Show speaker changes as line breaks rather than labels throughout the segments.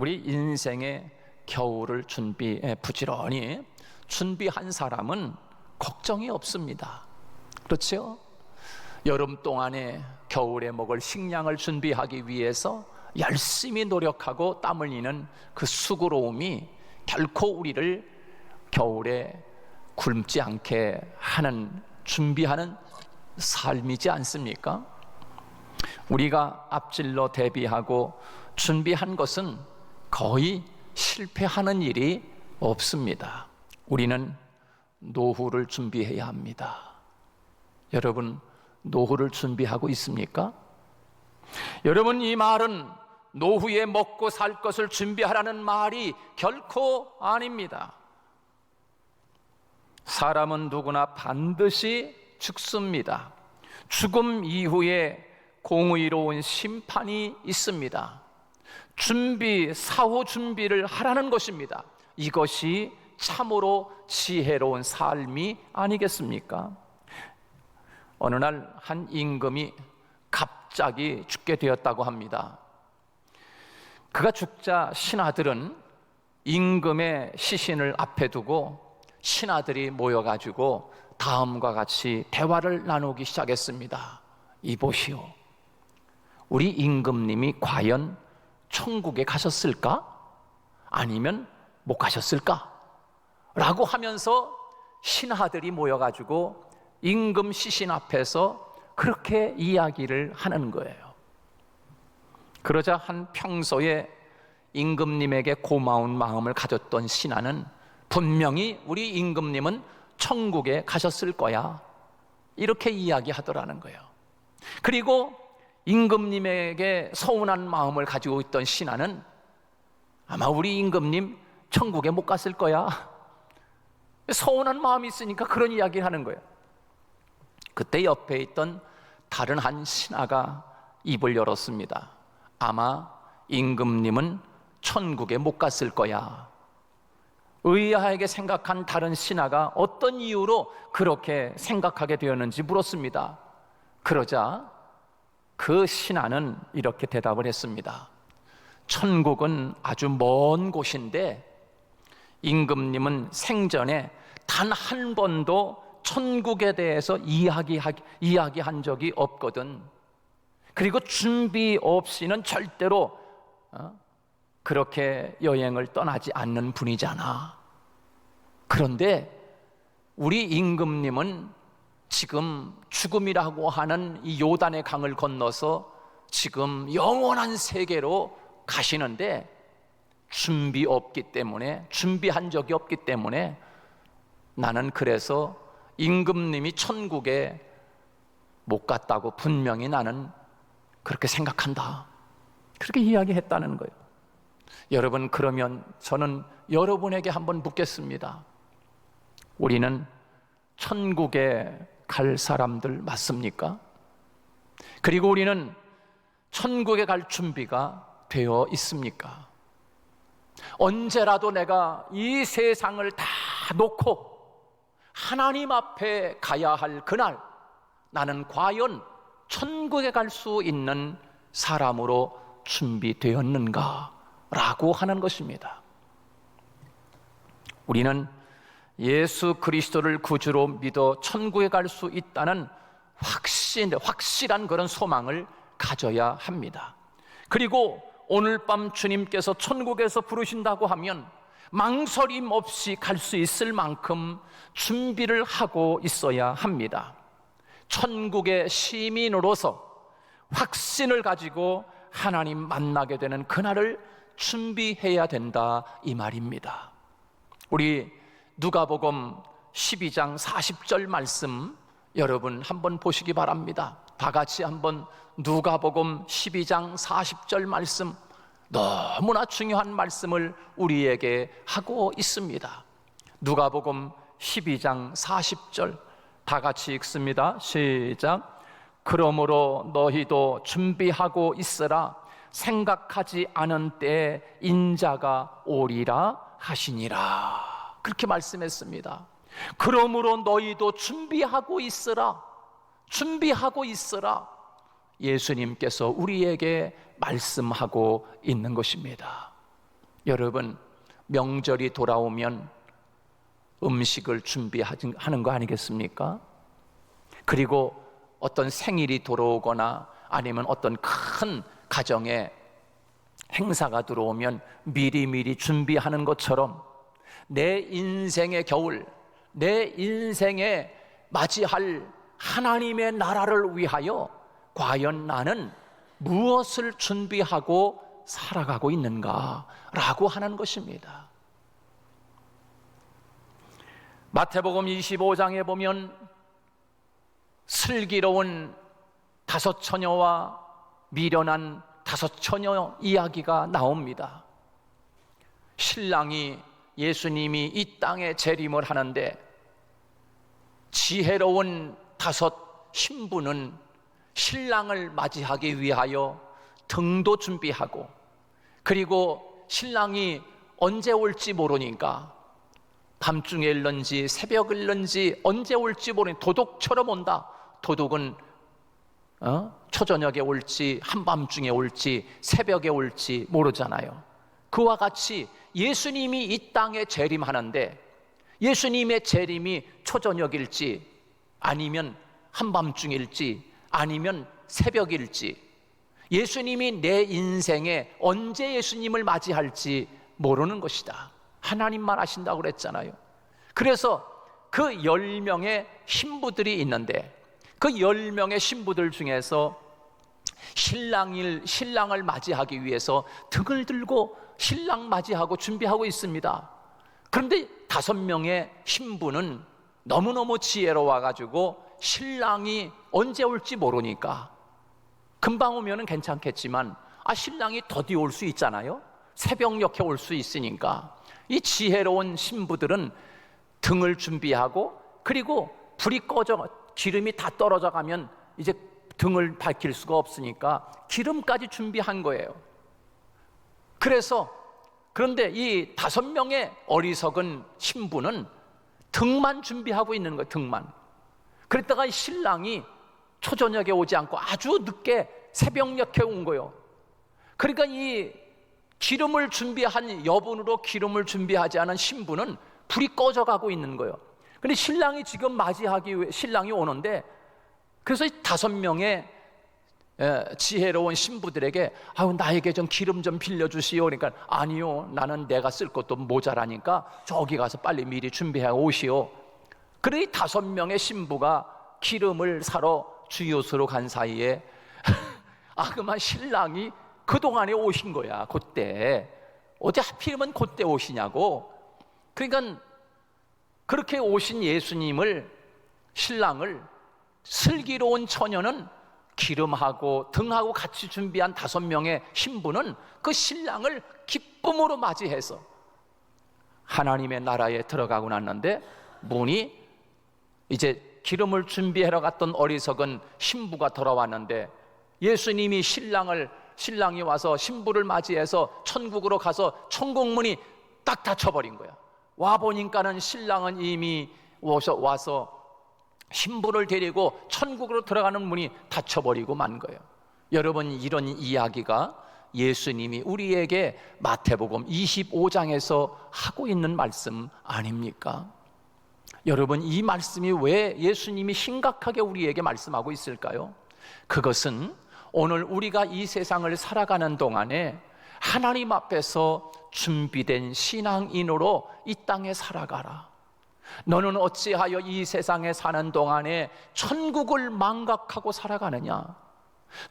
우리 인생의 겨울을 부지런히 준비한 사람은 걱정이 없습니다. 그렇죠? 여름 동안에 겨울에 먹을 식량을 준비하기 위해서 열심히 노력하고 땀 흘리는 그 수고로움이 결코 우리를 겨울에 굶지 않게 하는, 준비하는 삶이지 않습니까? 우리가 앞질러 대비하고 준비한 것은 거의 실패하는 일이 없습니다. 우리는 노후를 준비해야 합니다. 여러분, 노후를 준비하고 있습니까? 여러분, 이 말은 노후에 먹고 살 것을 준비하라는 말이 결코 아닙니다. 사람은 누구나 반드시 죽습니다. 죽음 이후에 공의로운 심판이 있습니다. 사후 준비를 하라는 것입니다. 이것이 참으로 지혜로운 삶이 아니겠습니까? 어느 날 한 임금이 갑자기 죽게 되었다고 합니다. 그가 죽자 신하들은 임금의 시신을 앞에 두고 신하들이 모여가지고 다음과 같이 대화를 나누기 시작했습니다. 이보시오, 우리 임금님이 과연 천국에 가셨을까? 아니면 못 가셨을까? 라고 하면서 신하들이 모여가지고 임금 시신 앞에서 그렇게 이야기를 하는 거예요. 그러자 한 평소에 임금님에게 고마운 마음을 가졌던 신하는 분명히 우리 임금님은 천국에 가셨을 거야, 이렇게 이야기하더라는 거예요. 그리고 임금님에게 서운한 마음을 가지고 있던 신하는 아마 우리 임금님 천국에 못 갔을 거야, 서운한 마음이 있으니까 그런 이야기를 하는 거예요. 그때 옆에 있던 다른 한 신하가 입을 열었습니다. 아마 임금님은 천국에 못 갔을 거야. 의아하게 생각한 다른 신하가 어떤 이유로 그렇게 생각하게 되었는지 물었습니다. 그러자 그 신하는 이렇게 대답을 했습니다. 천국은 아주 먼 곳인데 임금님은 생전에 단 한 번도 천국에 대해서 이야기한 적이 없거든. 그리고 준비 없이는 절대로 그렇게 여행을 떠나지 않는 분이잖아. 그런데 우리 임금님은 지금 죽음이라고 하는 이 요단의 강을 건너서 지금 영원한 세계로 가시는데 준비한 적이 없기 때문에 나는 그래서 임금님이 천국에 못 갔다고 분명히 나는 그렇게 생각한다, 그렇게 이야기했다는 거예요. 여러분, 그러면 저는 여러분에게 한번 묻겠습니다. 우리는 천국에 갈 사람들 맞습니까? 그리고 우리는 천국에 갈 준비가 되어 있습니까? 언제라도 내가 이 세상을 다 놓고 하나님 앞에 가야 할 그날, 나는 과연 천국에 갈 수 있는 사람으로 준비되었는가? 라고 하는 것입니다. 우리는 예수 그리스도를 구주로 믿어 천국에 갈 수 있다는 확실한 그런 소망을 가져야 합니다. 그리고 오늘 밤 주님께서 천국에서 부르신다고 하면 망설임 없이 갈 수 있을 만큼 준비를 하고 있어야 합니다. 천국의 시민으로서 확신을 가지고 하나님 만나게 되는 그날을 준비해야 된다, 이 말입니다. 우리 누가복음 12장 40절 말씀 여러분 한번 보시기 바랍니다. 다 같이 한번 누가복음 12장 40절 말씀, 너무나 중요한 말씀을 우리에게 하고 있습니다. 누가복음 12장 40절 다 같이 읽습니다. 시작. 그러므로 너희도 준비하고 있으라. 생각하지 않은 때에 인자가 오리라 하시니라. 그렇게 말씀했습니다. 그러므로 너희도 준비하고 있으라. 준비하고 있으라. 예수님께서 우리에게 말씀하고 있는 것입니다. 여러분, 명절이 돌아오면 음식을 준비하는 거 아니겠습니까? 그리고 어떤 생일이 들어오거나 아니면 어떤 큰 가정에 행사가 들어오면 미리미리 준비하는 것처럼 내 인생의 겨울, 내 인생에 맞이할 하나님의 나라를 위하여 과연 나는 무엇을 준비하고 살아가고 있는가라고 하는 것입니다. 마태복음 25장에 보면 슬기로운 5 처녀와 미련한 5 처녀 이야기가 나옵니다. 신랑이 예수님이 이 땅에 재림을 하는데 지혜로운 5 신부는 신랑을 맞이하기 위하여 등도 준비하고, 그리고 신랑이 언제 올지 모르니까 밤중에 일런지 새벽 일런지 언제 올지 모르니 도둑처럼 온다. 도둑은 초저녁에 올지 한밤중에 올지 새벽에 올지 모르잖아요. 그와 같이 예수님이 이 땅에 재림하는데 예수님의 재림이 초저녁일지 아니면 한밤중일지 아니면 새벽일지, 예수님이 내 인생에 언제 예수님을 맞이할지 모르는 것이다. 하나님만 아신다고 그랬잖아요. 그래서 그 10명의 신부들이 있는데 그 10명의 신부들 중에서 신랑을 맞이하기 위해서 등을 들고 신랑 맞이하고 준비하고 있습니다. 그런데 5명의 신부는 너무너무 지혜로워가지고 신랑이 언제 올지 모르니까 금방 오면 괜찮겠지만 신랑이 더디 올 수 있잖아요. 새벽녘에 올 수 있으니까 이 지혜로운 신부들은 등을 준비하고, 그리고 불이 꺼져 기름이 다 떨어져 가면 이제 등을 밝힐 수가 없으니까 기름까지 준비한 거예요. 그런데 이 5명의 어리석은 신부는 등만 준비하고 있는 거예요. 등만. 그랬다가 신랑이 초저녁에 오지 않고 아주 늦게 새벽녘에 온 거예요. 그러니까 이 기름을 준비한 여분으로 기름을 준비하지 않은 신부는 불이 꺼져가고 있는 거예요. 근데 신랑이 지금 맞이하기 위해 신랑이 오는데, 그래서 이 5명의 지혜로운 신부들에게 나에게 좀 기름 좀 빌려주시오. 그러니까 아니요, 나는 내가 쓸 것도 모자라니까 저기 가서 빨리 미리 준비해 오시오. 그래 이 5명의 신부가 기름을 사러 주요소로 간 사이에 그만 신랑이 그동안에 오신 거야. 그때 어디 하필이면 그때 오시냐고. 그러니까 그렇게 오신 예수님을, 신랑을 슬기로운 처녀는 기름하고 등하고 같이 준비한 5명의 신부는 그 신랑을 기쁨으로 맞이해서 하나님의 나라에 들어가고 났는데, 문이 이제 기름을 준비하러 갔던 어리석은 신부가 돌아왔는데 예수님이 신랑이 와서 신부를 맞이해서 천국으로 가서 천국문이 딱 닫혀버린 거야. 와보니까는 신랑은 이미 와서 신부를 데리고 천국으로 들어가는 문이 닫혀버리고 만 거예요. 여러분, 이런 이야기가 예수님이 우리에게 마태복음 25장에서 하고 있는 말씀 아닙니까? 여러분, 이 말씀이 왜 예수님이 심각하게 우리에게 말씀하고 있을까요? 그것은 오늘 우리가 이 세상을 살아가는 동안에 하나님 앞에서 준비된 신앙인으로 이 땅에 살아가라. 너는 어찌하여 이 세상에 사는 동안에 천국을 망각하고 살아가느냐?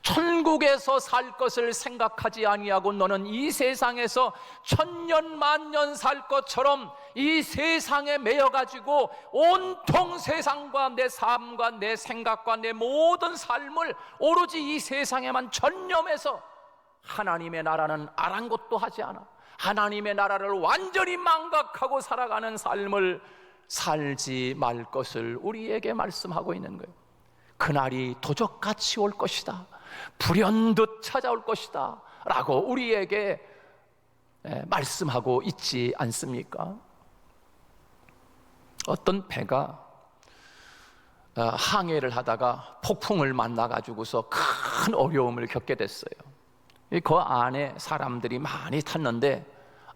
천국에서 살 것을 생각하지 아니하고 너는 이 세상에서 천년 만년 살 것처럼 이 세상에 매여가지고 온통 세상과 내 삶과 내 생각과 내 모든 삶을 오로지 이 세상에만 전념해서 하나님의 나라는 아랑곳도 하지 않아 하나님의 나라를 완전히 망각하고 살아가는 삶을 살지 말 것을 우리에게 말씀하고 있는 거예요. 그날이 도적같이 올 것이다, 불현듯 찾아올 것이다 라고 우리에게 말씀하고 있지 않습니까? 어떤 배가 항해를 하다가 폭풍을 만나가지고서 큰 어려움을 겪게 됐어요. 그 안에 사람들이 많이 탔는데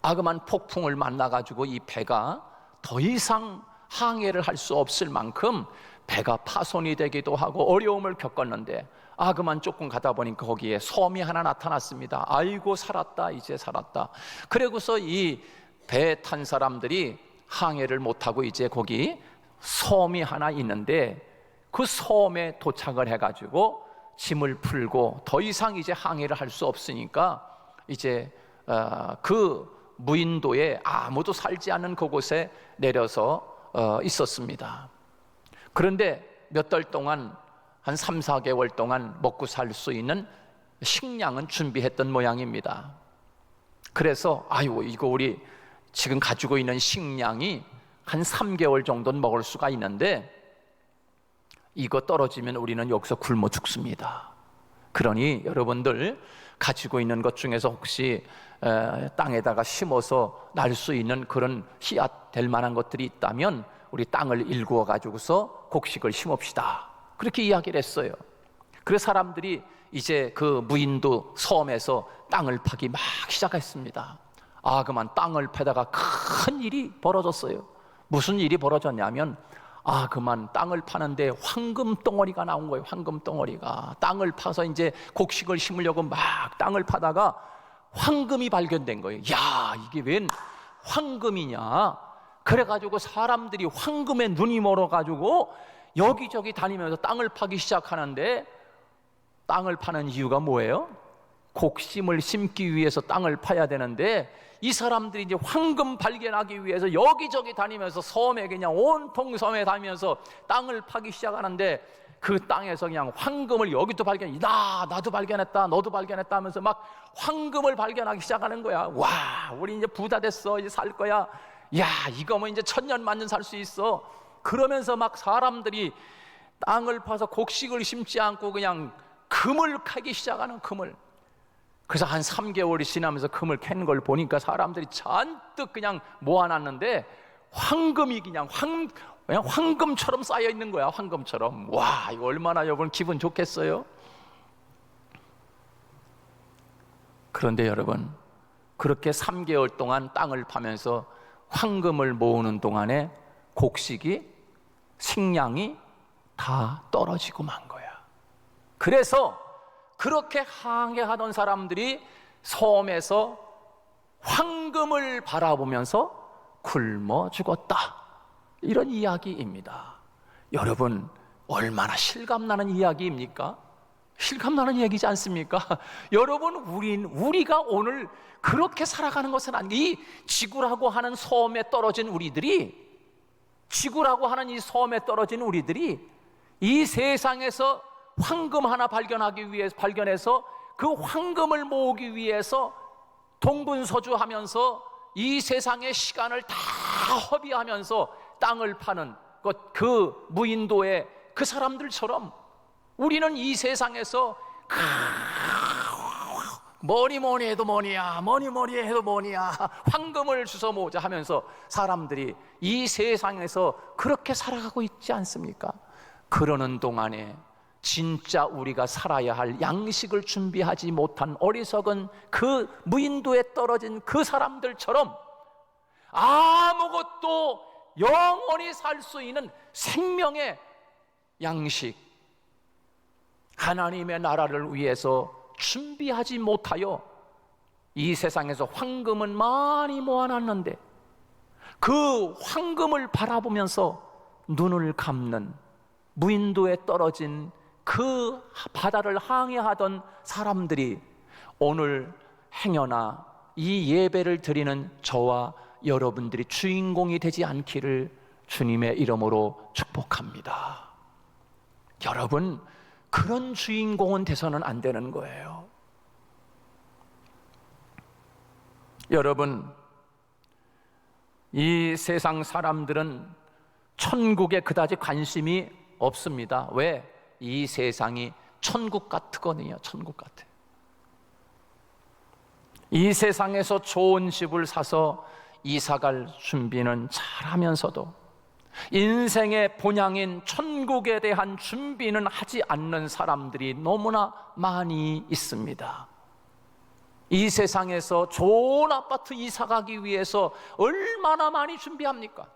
아그만 폭풍을 만나가지고 이 배가 더 이상 항해를 할 수 없을 만큼 배가 파손이 되기도 하고 어려움을 겪었는데, 아그만 조금 가다 보니까 거기에 섬이 하나 나타났습니다. 아이고 살았다, 이제 살았다. 그러고서 이 배 탄 사람들이 항해를 못하고 이제 거기 섬이 하나 있는데, 그 섬에 도착을 해가지고 짐을 풀고 더 이상 이제 항해를 할 수 없으니까 이제 그 무인도에 아무도 살지 않는 그곳에 내려서 있었습니다. 그런데 몇 달 동안, 한 3, 4개월 동안 먹고 살 수 있는 식량은 준비했던 모양입니다. 그래서 아이고 이거 우리 지금 가지고 있는 식량이 한 3개월 정도는 먹을 수가 있는데 이거 떨어지면 우리는 여기서 굶어 죽습니다. 그러니 여러분들 가지고 있는 것 중에서 혹시 땅에다가 심어서 날 수 있는 그런 씨앗 될 만한 것들이 있다면 우리 땅을 일구어 가지고서 곡식을 심읍시다, 그렇게 이야기를 했어요. 그래서 사람들이 이제 그 무인도 섬에서 땅을 파기 막 시작했습니다. 그만 땅을 패다가 큰 일이 벌어졌어요. 무슨 일이 벌어졌냐면 그만 땅을 파는데 황금 덩어리가 나온 거예요. 황금 덩어리가. 땅을 파서 이제 곡식을 심으려고 막 땅을 파다가 황금이 발견된 거예요. 야, 이게 웬 황금이냐. 그래가지고 사람들이 황금에 눈이 멀어가지고 여기저기 다니면서 땅을 파기 시작하는데, 땅을 파는 이유가 뭐예요? 곡심을 심기 위해서 땅을 파야 되는데, 이 사람들이 이제 황금 발견하기 위해서 여기저기 다니면서 섬에 그냥 온통 섬에 다니면서 땅을 파기 시작하는데, 그 땅에서 그냥 황금을 여기도 나도 발견했다, 너도 발견했다 하면서 막 황금을 발견하기 시작하는 거야. 와, 우리 이제 부자 됐어, 이제 살 거야. 야, 이거 뭐 이제 1000년 만년 살 수 있어. 그러면서 막 사람들이 땅을 파서 곡식을 심지 않고 그냥 금을 캐기 시작하는, 금을. 그래서 한 3개월이 지나면서 금을 캐는 걸 보니까 사람들이 잔뜩 그냥 모아놨는데 황금이 그냥 황금처럼 쌓여 있는 거야. 황금처럼. 와, 이거 얼마나 여러분 기분 좋겠어요? 그런데 여러분, 그렇게 3개월 동안 땅을 파면서 황금을 모으는 동안에 곡식이, 식량이 다 떨어지고 만 거야. 그래서 그렇게 항해하던 사람들이 섬에서 황금을 바라보면서 굶어 죽었다, 이런 이야기입니다. 여러분, 얼마나 실감나는 이야기입니까? 실감나는 이야기지 않습니까? 여러분, 우리가 오늘 그렇게 살아가는 것은 이 지구라고 하는 섬에 떨어진 우리들이, 지구라고 하는 이 섬에 떨어진 우리들이 이 세상에서 황금 하나 발견해서 그 황금을 모으기 위해서 동분서주하면서 이 세상의 시간을 다 허비하면서 땅을 파는 것, 그 무인도의 그 사람들처럼 우리는 이 세상에서 뭐니 해도 뭐니야, 황금을 주워 모으자 하면서 사람들이 이 세상에서 그렇게 살아가고 있지 않습니까? 그러는 동안에 진짜 우리가 살아야 할 양식을 준비하지 못한 어리석은 그 무인도에 떨어진 그 사람들처럼 아무것도 영원히 살 수 있는 생명의 양식, 하나님의 나라를 위해서 준비하지 못하여 이 세상에서 황금은 많이 모아놨는데 그 황금을 바라보면서 눈을 감는, 무인도에 떨어진 그 바다를 항해하던 사람들이 오늘 행여나 이 예배를 드리는 저와 여러분들이 주인공이 되지 않기를 주님의 이름으로 축복합니다. 여러분, 그런 주인공은 돼서는 안 되는 거예요. 여러분, 이 세상 사람들은 천국에 그다지 관심이 없습니다. 왜? 이 세상이 천국 같거든요. 천국 같아요. 이 세상에서 좋은 집을 사서 이사갈 준비는 잘하면서도 인생의 본향인 천국에 대한 준비는 하지 않는 사람들이 너무나 많이 있습니다. 이 세상에서 좋은 아파트 이사 가기 위해서 얼마나 많이 준비합니까?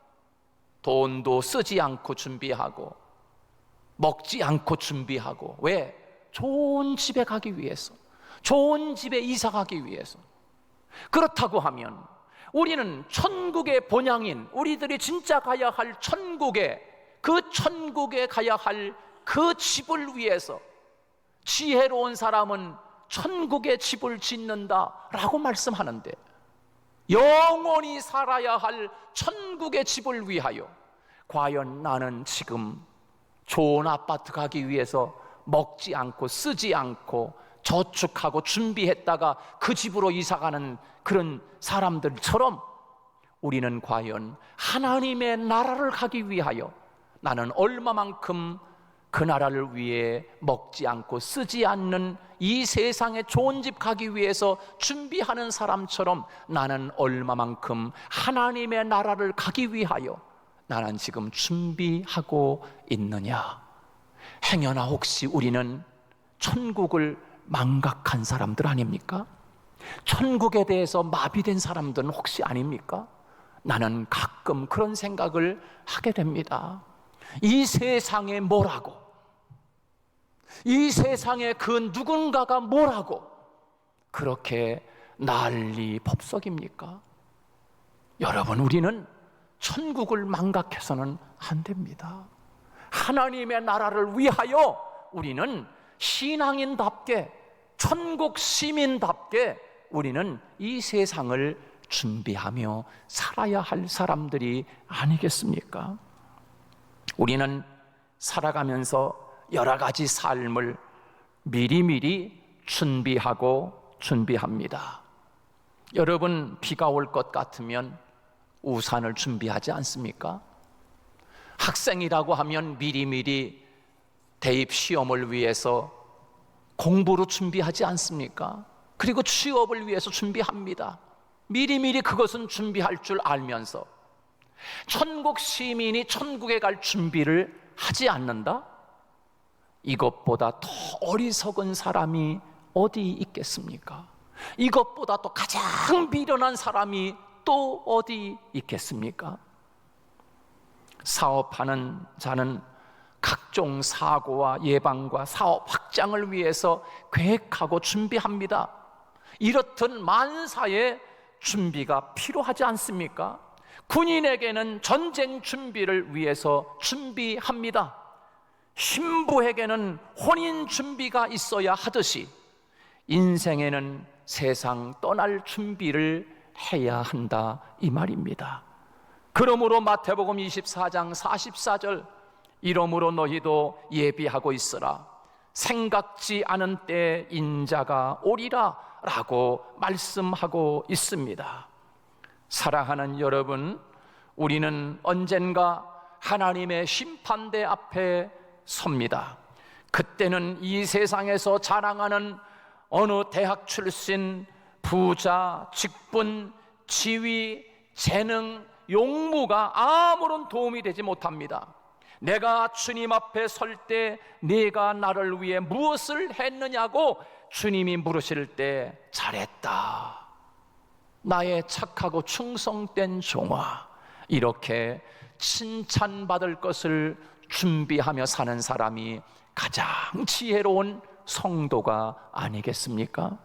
돈도 쓰지 않고 준비하고 먹지 않고 준비하고. 왜? 좋은 집에 가기 위해서, 좋은 집에 이사 가기 위해서. 그렇다고 하면 우리는 천국의 본향인, 우리들이 진짜 가야 할 그 천국에 가야 할 그 집을 위해서 지혜로운 사람은 천국의 집을 짓는다라고 말씀하는데, 영원히 살아야 할 천국의 집을 위하여 과연 나는 지금 좋은 아파트 가기 위해서 먹지 않고 쓰지 않고 저축하고 준비했다가 그 집으로 이사가는 그런 사람들처럼 우리는 과연 하나님의 나라를 가기 위하여 나는 얼마만큼 그 나라를 위해 먹지 않고 쓰지 않는 이 세상에 좋은 집 가기 위해서 준비하는 사람처럼 나는 얼마만큼 하나님의 나라를 가기 위하여 나는 지금 준비하고 있느냐. 행여나 혹시 우리는 천국을 망각한 사람들 아닙니까? 천국에 대해서 마비된 사람들은 혹시 아닙니까? 나는 가끔 그런 생각을 하게 됩니다. 이 세상에 뭐라고, 이 세상에 그 누군가가 뭐라고 그렇게 난리 법석입니까? 여러분, 우리는 천국을 망각해서는 안 됩니다. 하나님의 나라를 위하여 우리는 신앙인답게, 천국 시민답게 우리는 이 세상을 준비하며 살아야 할 사람들이 아니겠습니까? 우리는 살아가면서 여러 가지 삶을 미리미리 준비합니다. 여러분, 비가 올 것 같으면 우산을 준비하지 않습니까? 학생이라고 하면 미리미리 대입 시험을 위해서 공부로 준비하지 않습니까? 그리고 취업을 위해서 준비합니다. 미리미리 그것은 준비할 줄 알면서 천국 시민이 천국에 갈 준비를 하지 않는다? 이것보다 더 어리석은 사람이 어디 있겠습니까? 이것보다 또 가장 미련한 사람이 또 어디 있겠습니까? 사업하는 자는 각종 사고와 예방과 사업 확장을 위해서 계획하고 준비합니다. 이렇듯 만사의 준비가 필요하지 않습니까? 군인에게는 전쟁 준비를 위해서 준비합니다. 신부에게는 혼인 준비가 있어야 하듯이 인생에는 세상 떠날 준비를 해야 한다, 이 말입니다. 그러므로 마태복음 24장 44절, 이러므로 너희도 예비하고 있으라, 생각지 않은 때에 인자가 오리라 라고 말씀하고 있습니다. 사랑하는 여러분, 우리는 언젠가 하나님의 심판대 앞에 섭니다. 그때는 이 세상에서 자랑하는 어느 대학 출신, 부자, 직분, 지위, 재능, 용무가 아무런 도움이 되지 못합니다. 내가 주님 앞에 설 때 네가 나를 위해 무엇을 했느냐고 주님이 물으실 때 잘했다, 나의 착하고 충성된 종아, 이렇게 칭찬받을 것을 준비하며 사는 사람이 가장 지혜로운 성도가 아니겠습니까?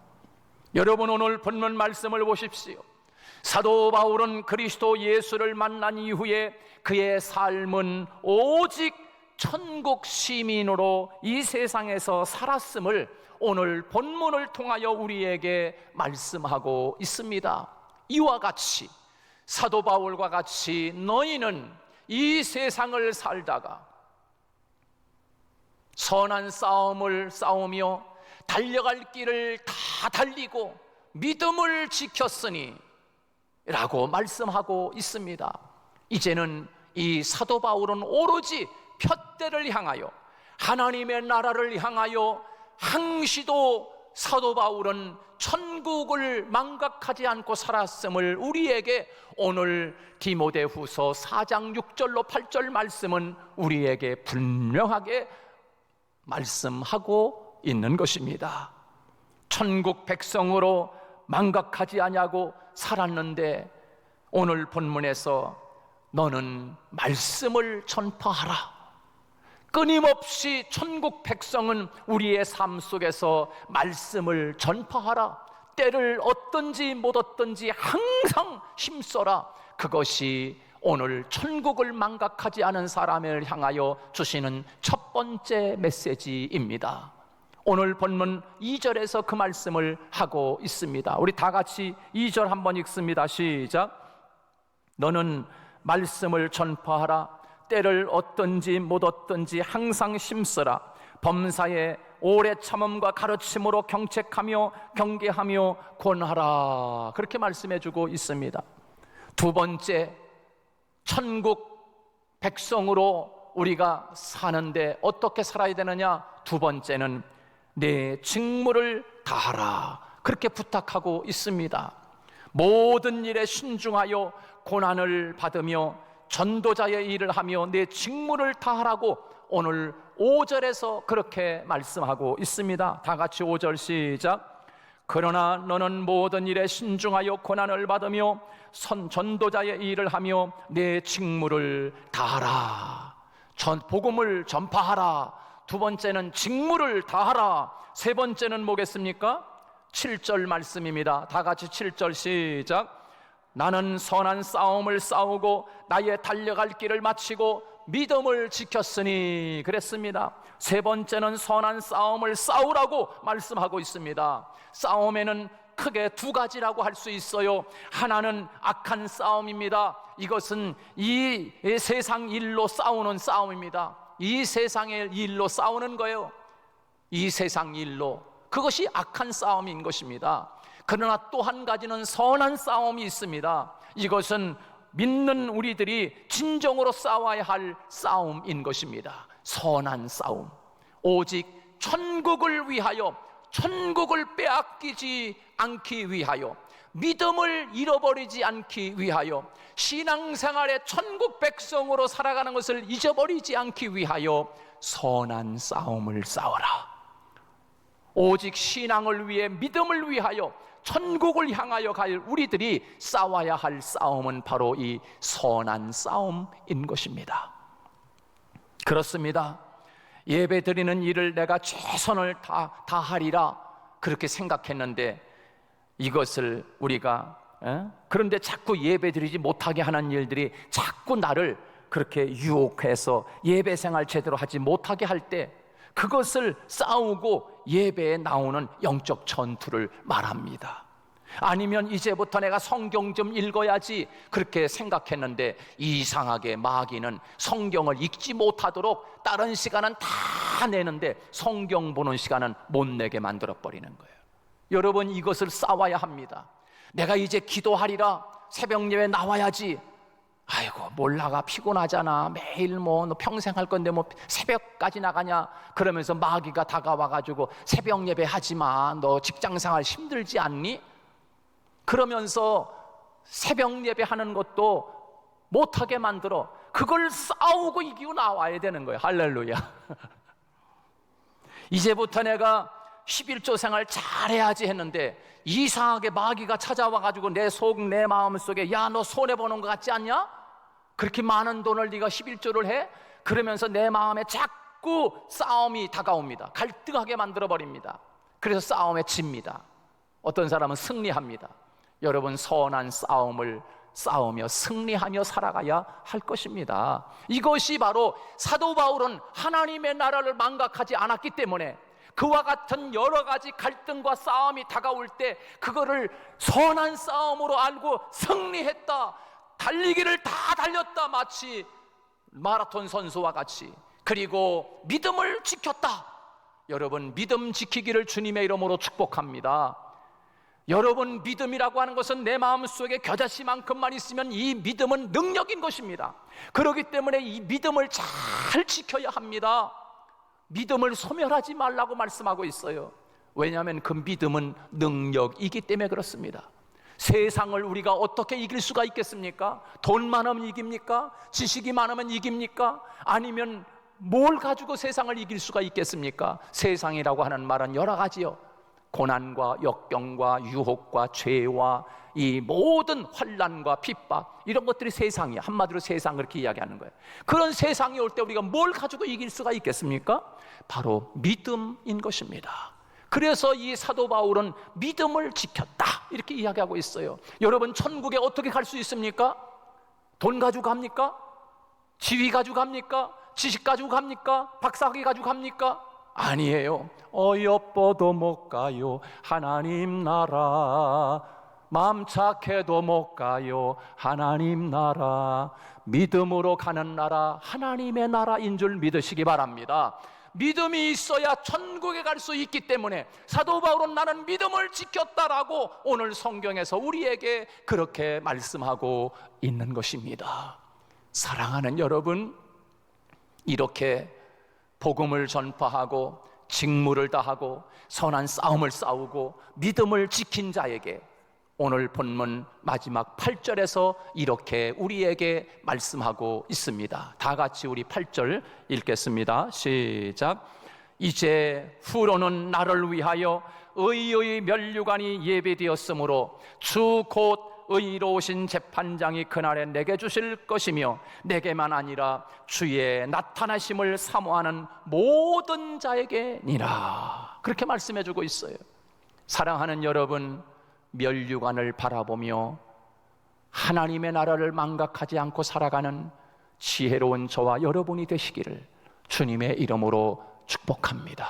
여러분, 오늘 본문 말씀을 보십시오. 사도 바울은 그리스도 예수를 만난 이후에 그의 삶은 오직 천국 시민으로 이 세상에서 살았음을 오늘 본문을 통하여 우리에게 말씀하고 있습니다. 이와 같이 사도 바울과 같이 너희는 이 세상을 살다가 선한 싸움을 싸우며 달려갈 길을 다 달리고 믿음을 지켰으니 라고 말씀하고 있습니다. 이제는 이 사도 바울은 오로지 푯대를 향하여, 하나님의 나라를 향하여 항시도 사도 바울은 천국을 망각하지 않고 살았음을 우리에게 오늘 디모데후서 4장 6절로 8절 말씀은 우리에게 분명하게 말씀하고 있는 것입니다. 천국 백성으로 망각하지 아니하고 살았는데 오늘 본문에서 너는 말씀을 전파하라. 끊임없이 천국 백성은 우리의 삶 속에서 말씀을 전파하라. 때를 얻든지 못 얻든지 항상 힘써라. 그것이 오늘 천국을 망각하지 않은 사람을 향하여 주시는 첫 번째 메시지입니다. 오늘 본문 2절에서 그 말씀을 하고 있습니다. 우리 다 같이 2절 한번 읽습니다. 시작. 너는 말씀을 전파하라. 때를 얻든지 못 얻든지 항상 힘쓰라. 범사에 오래 참음과 가르침으로 경책하며 경계하며 권하라. 그렇게 말씀해 주고 있습니다. 두 번째, 천국 백성으로 우리가 사는데 어떻게 살아야 되느냐? 두 번째는 내 직무를 다하라. 그렇게 부탁하고 있습니다. 모든 일에 신중하여 고난을 받으며 전도자의 일을 하며 내 직무를 다하라고 오늘 5절에서 그렇게 말씀하고 있습니다. 다 같이 5절 시작. 그러나 너는 모든 일에 신중하여 고난을 받으며 전도자의 일을 하며 내 직무를 다하라. 복음을 전파하라. 두 번째는 직무를 다하라. 세 번째는 뭐겠습니까? 7절 말씀입니다. 다 같이 7절 시작. 나는 선한 싸움을 싸우고 나의 달려갈 길을 마치고 믿음을 지켰으니 그랬습니다. 세 번째는 선한 싸움을 싸우라고 말씀하고 있습니다. 싸움에는 크게 두 가지라고 할 수 있어요. 하나는 악한 싸움입니다. 이것은 이 세상 일로 싸우는 싸움입니다. 이 세상의 일로 싸우는 거예요. 이 세상 일로. 그것이 악한 싸움인 것입니다. 그러나 또 한 가지는 선한 싸움이 있습니다. 이것은 믿는 우리들이 진정으로 싸워야 할 싸움인 것입니다. 선한 싸움. 오직 천국을 위하여, 천국을 빼앗기지 않기 위하여, 믿음을 잃어버리지 않기 위하여, 신앙생활의 천국 백성으로 살아가는 것을 잊어버리지 않기 위하여 선한 싸움을 싸워라. 오직 신앙을 위해, 믿음을 위하여, 천국을 향하여 갈 우리들이 싸워야 할 싸움은 바로 이 선한 싸움인 것입니다. 그렇습니다. 예배 드리는 일을 내가 최선을 다하리라 그렇게 생각했는데 이것을 우리가 그런데 자꾸 예배 드리지 못하게 하는 일들이 자꾸 나를 그렇게 유혹해서 예배 생활 제대로 하지 못하게 할 때 그것을 싸우고 예배에 나오는 영적 전투를 말합니다. 아니면 이제부터 내가 성경 좀 읽어야지 그렇게 생각했는데 이상하게 마귀는 성경을 읽지 못하도록 다른 시간은 다 내는데 성경 보는 시간은 못 내게 만들어버리는 거예요. 여러분, 이것을 싸워야 합니다. 내가 이제 기도하리라, 새벽 예배 나와야지. 아이고 몰라가 피곤하잖아. 매일 뭐 너 평생 할 건데 뭐 새벽까지 나가냐. 그러면서 마귀가 다가와가지고 새벽 예배 하지마. 너 직장생활 힘들지 않니? 그러면서 새벽 예배 하는 것도 못하게 만들어. 그걸 싸우고 이기고 나와야 되는 거예요. 할렐루야. 이제부터 내가 11조 생활 잘해야지 했는데 이상하게 마귀가 찾아와가지고 내 속, 내 마음속에 야 너 손해보는 것 같지 않냐? 그렇게 많은 돈을 네가 11조를 해? 그러면서 내 마음에 자꾸 싸움이 다가옵니다. 갈등하게 만들어버립니다. 그래서 싸움에 집니다. 어떤 사람은 승리합니다. 여러분, 선한 싸움을 싸우며 승리하며 살아가야 할 것입니다. 이것이 바로 사도 바울은 하나님의 나라를 망각하지 않았기 때문에 그와 같은 여러 가지 갈등과 싸움이 다가올 때 그거를 선한 싸움으로 알고 승리했다. 달리기를 다 달렸다. 마치 마라톤 선수와 같이. 그리고 믿음을 지켰다. 여러분, 믿음 지키기를 주님의 이름으로 축복합니다. 여러분, 믿음이라고 하는 것은 내 마음속에 겨자씨만큼만 있으면 이 믿음은 능력인 것입니다. 그렇기 때문에 이 믿음을 잘 지켜야 합니다. 믿음을 소멸하지 말라고 말씀하고 있어요. 왜냐하면 그 믿음은 능력이기 때문에 그렇습니다. 세상을 우리가 어떻게 이길 수가 있겠습니까? 돈 많으면 이깁니까? 지식이 많으면 이깁니까? 아니면 뭘 가지고 세상을 이길 수가 있겠습니까? 세상이라고 하는 말은 여러 가지요. 고난과 역경과 유혹과 죄와 이 모든 환난과 핍박, 이런 것들이 세상이야. 한마디로 세상, 그렇게 이야기하는 거예요. 그런 세상이 올 때 우리가 뭘 가지고 이길 수가 있겠습니까? 바로 믿음인 것입니다. 그래서 이 사도 바울은 믿음을 지켰다, 이렇게 이야기하고 있어요. 여러분, 천국에 어떻게 갈 수 있습니까? 돈 가지고 갑니까? 지위 가지고 갑니까? 지식 가지고 갑니까? 박사학위 가지고 갑니까? 아니에요. 어여뻐도 못 가요 하나님 나라, 마음 착해도 못 가요 하나님 나라. 믿음으로 가는 나라, 하나님의 나라인 줄 믿으시기 바랍니다. 믿음이 있어야 천국에 갈 수 있기 때문에 사도 바울은 나는 믿음을 지켰다라고 오늘 성경에서 우리에게 그렇게 말씀하고 있는 것입니다. 사랑하는 여러분, 이렇게 복음을 전파하고 직무를 다하고 선한 싸움을 싸우고 믿음을 지킨 자에게 오늘 본문 마지막 8절에서 이렇게 우리에게 말씀하고 있습니다. 다 같이 우리 8절 읽겠습니다. 시작. 이제 후로는 나를 위하여 의의 면류관이 예비되었으므로 주 곧 의로우신 재판장이 그날에 내게 주실 것이며 내게만 아니라 주의 나타나심을 사모하는 모든 자에게니라. 그렇게 말씀해 주고 있어요. 사랑하는 여러분, 면류관을 바라보며 하나님의 나라를 망각하지 않고 살아가는 지혜로운 저와 여러분이 되시기를 주님의 이름으로 축복합니다.